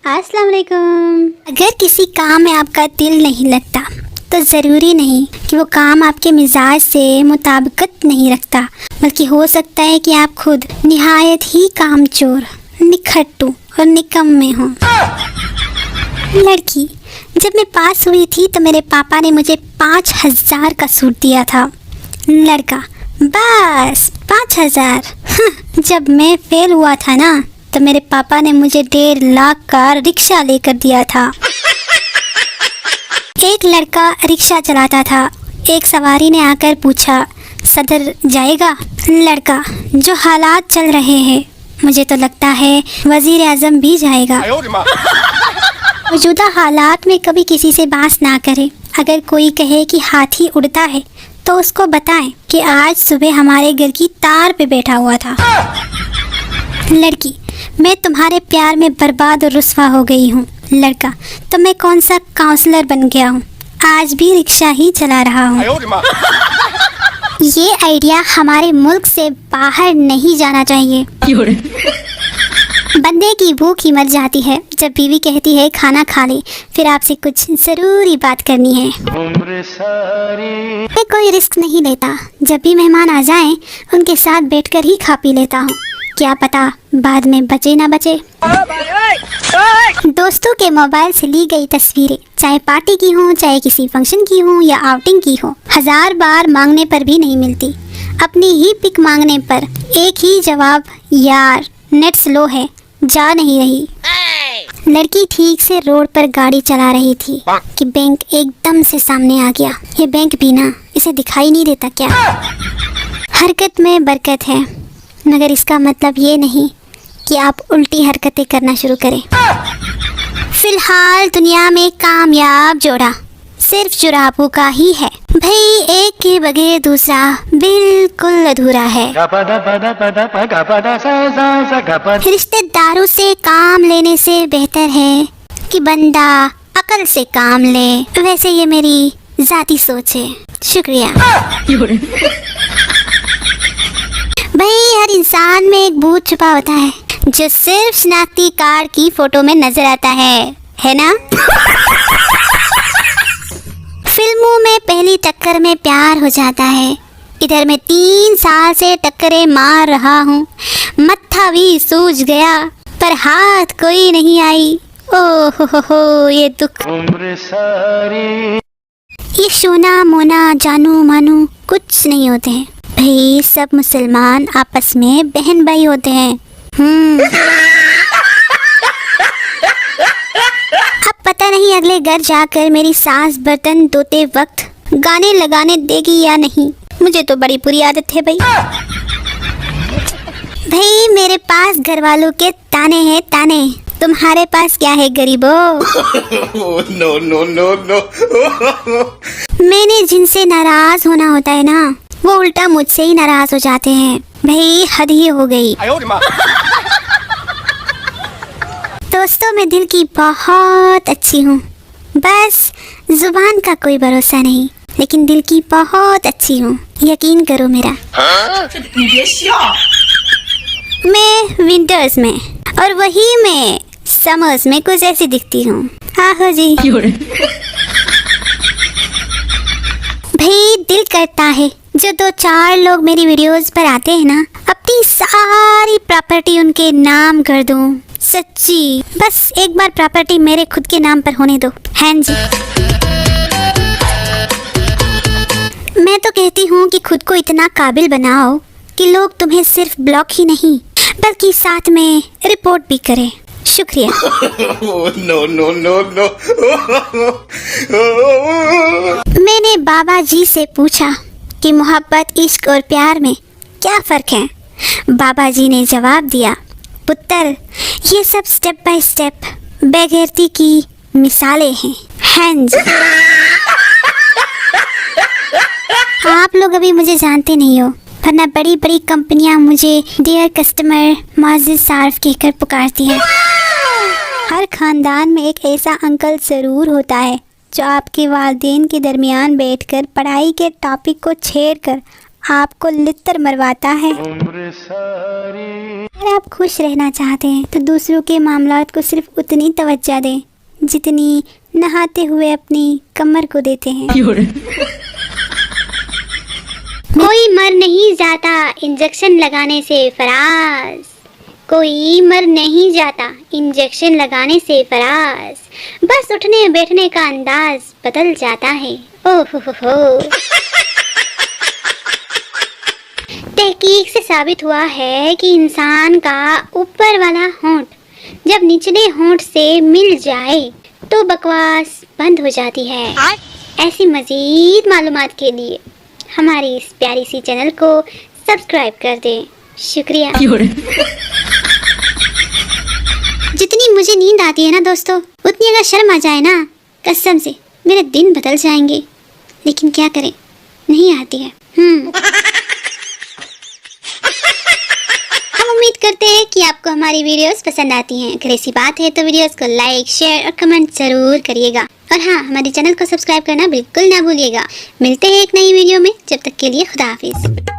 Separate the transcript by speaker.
Speaker 1: अस्सलाम वालेकुम। अगर किसी काम में आपका दिल नहीं लगता तो ज़रूरी नहीं कि वो काम आपके मिजाज से मुताबिकत नहीं रखता, बल्कि हो सकता है कि आप खुद निहायत ही कामचोर, निखट्टू और निकम्मे हों। लड़की, जब मैं पास हुई थी तो मेरे पापा ने मुझे 5000 का सूट दिया था। लड़का, बस 5000। जब मैं फेल हुआ था ना तो मेरे पापा ने मुझे 1.5 लाख का रिक्शा लेकर दिया था। एक लड़का रिक्शा चलाता था। एक सवारी ने आकर पूछा, सदर जाएगा? लड़का, जो हालात चल रहे हैं मुझे तो लगता है वजीर आजम भी जाएगा। मौजूदा हालात में कभी किसी से बात ना करें। अगर कोई कहे कि हाथी उड़ता है तो उसको बताएं कि आज सुबह हमारे घर की तार पे बैठा हुआ था। लड़की, मैं तुम्हारे प्यार में बर्बाद और रुस्वा हो गई हूँ। लड़का, तो मैं कौन सा काउंसलर बन गया हूँ, आज भी रिक्शा ही चला रहा हूँ। ये आइडिया हमारे मुल्क से बाहर नहीं जाना चाहिए। बंदे की भूख ही मर जाती है जब बीवी कहती है खाना खा ले, फिर आपसे कुछ जरूरी बात करनी है। मैं कोई रिस्क नहीं लेता। जब भी मेहमान आ जाएं, उनके साथ बैठकर ही खा पी लेता हूँ। क्या पता बाद में बचे ना बचे। दोस्तों के मोबाइल से ली गई तस्वीरें, चाहे पार्टी की हो, चाहे किसी फंक्शन की हो या आउटिंग की हो, 1000 बार मांगने पर भी नहीं मिलती। अपनी ही पिक मांगने पर एक ही जवाब, यार नेट स्लो है, जा नहीं रही। लड़की ठीक से रोड पर गाड़ी चला रही थी कि बैंक एकदम से सामने आ गया। ये बैंक भी ना, इसे दिखाई नहीं देता क्या? हरकत में बरकत है, मगर इसका मतलब ये नहीं कि आप उल्टी हरकतें करना शुरू करें। फिलहाल दुनिया में कामयाब जोड़ा सिर्फ जुराबों का ही है भाई, एक के बगैर दूसरा बिल्कुल अधूरा है। रिश्तेदारों से काम लेने से बेहतर है कि बंदा अकल से काम ले। वैसे ये मेरी जाती सोच है। शुक्रिया। भाई, हर इंसान में एक भूत छुपा होता है जो सिर्फ शनाख्ती कार्ड की फोटो में नजर आता है ना? फिल्मों में पहली टक्कर में प्यार हो जाता है। इधर मैं 3 साल से टक्करें मार रहा हूँ, मत्था भी सूज गया पर हाथ कोई नहीं आई। ओह हो, ये दुख। ये सोना मोना जानू मानू कुछ नहीं होते हैं भाई, सब मुसलमान आपस में बहन भाई होते हैं। अब पता नहीं अगले घर जाकर मेरी सास बर्तन धोते वक्त गाने लगाने देगी या नहीं। मुझे तो बड़ी बुरी आदत है भाई। भाई, मेरे पास घर वालों के ताने हैं ताने, तुम्हारे पास क्या है गरीबो? No no no no. मैंने जिनसे नाराज होना होता है ना, वो उल्टा मुझसे ही नाराज हो जाते हैं। भाई, हद ही हो गई। दोस्तों, मैं दिल की बहुत अच्छी हूँ, बस जुबान का कोई भरोसा नहीं, लेकिन दिल की बहुत अच्छी हूँ, यकीन करो मेरा। मैं विंटर्स में और वही मैं समर्स में कुछ ऐसी दिखती हूँ। आहो जी। भाई, दिल करता है जो 2-4 लोग मेरी वीडियोस पर आते हैं ना, अपनी सारी प्रॉपर्टी उनके नाम कर दूं। सच्ची, बस एक बार प्रॉपर्टी मेरे खुद के नाम पर होने दो। हाँ जी। मैं तो कहती हूँ कि खुद को इतना काबिल बनाओ कि लोग तुम्हें सिर्फ ब्लॉक ही नहीं बल्कि साथ में रिपोर्ट भी करें। शुक्रिया। No no no no. मैंने बाबा जी से पूछा कि मोहब्बत, इश्क और प्यार में क्या फ़र्क है? बाबा जी ने जवाब दिया, पुत्र, ये सब स्टेप बाय स्टेप बेगैरती की मिसालें हैं। हाँ जी। आप लोग अभी मुझे जानते नहीं हो, वरना बड़ी बड़ी कंपनियां मुझे डियर कस्टमर मुअज़्ज़िज़ सार्फ कहकर पुकारती हैं। हर खानदान में एक ऐसा अंकल ज़रूर होता है जो आपके वालिदैन के दरमियान बैठकर पढ़ाई के टॉपिक को छेड़कर आपको लित्तर मरवाता है। अगर आप खुश रहना चाहते हैं तो दूसरों के मामलात को सिर्फ उतनी तवज्जो दें जितनी नहाते हुए अपनी कमर को देते हैं। कोई मर नहीं जाता इंजेक्शन लगाने से फराज, कोई मर नहीं जाता इंजेक्शन लगाने से फराज, बस उठने बैठने का अंदाज बदल जाता है। ओह हो। तहकीक से साबित हुआ है कि इंसान का ऊपर वाला होंठ जब निचले होंठ से मिल जाए तो बकवास बंद हो जाती है। ऐसी मजीद मालूमात के लिए हमारी इस प्यारी सी चैनल को सब्सक्राइब कर दें। शुक्रिया। जितनी मुझे नींद आती है ना दोस्तों, उतनी अगर शर्म आ जाए ना, कसम से मेरे दिन बदल जाएंगे। लेकिन क्या करें, नहीं आती है। हम उम्मीद करते हैं कि आपको हमारी वीडियोस पसंद आती हैं। अगर ऐसी बात है तो वीडियोस को लाइक, शेयर और कमेंट जरूर करिएगा। और हाँ, हमारे चैनल को सब्सक्राइब करना बिल्कुल ना भूलिएगा। मिलते हैं एक नई वीडियो में, जब तक के लिए खुदा हाफिज।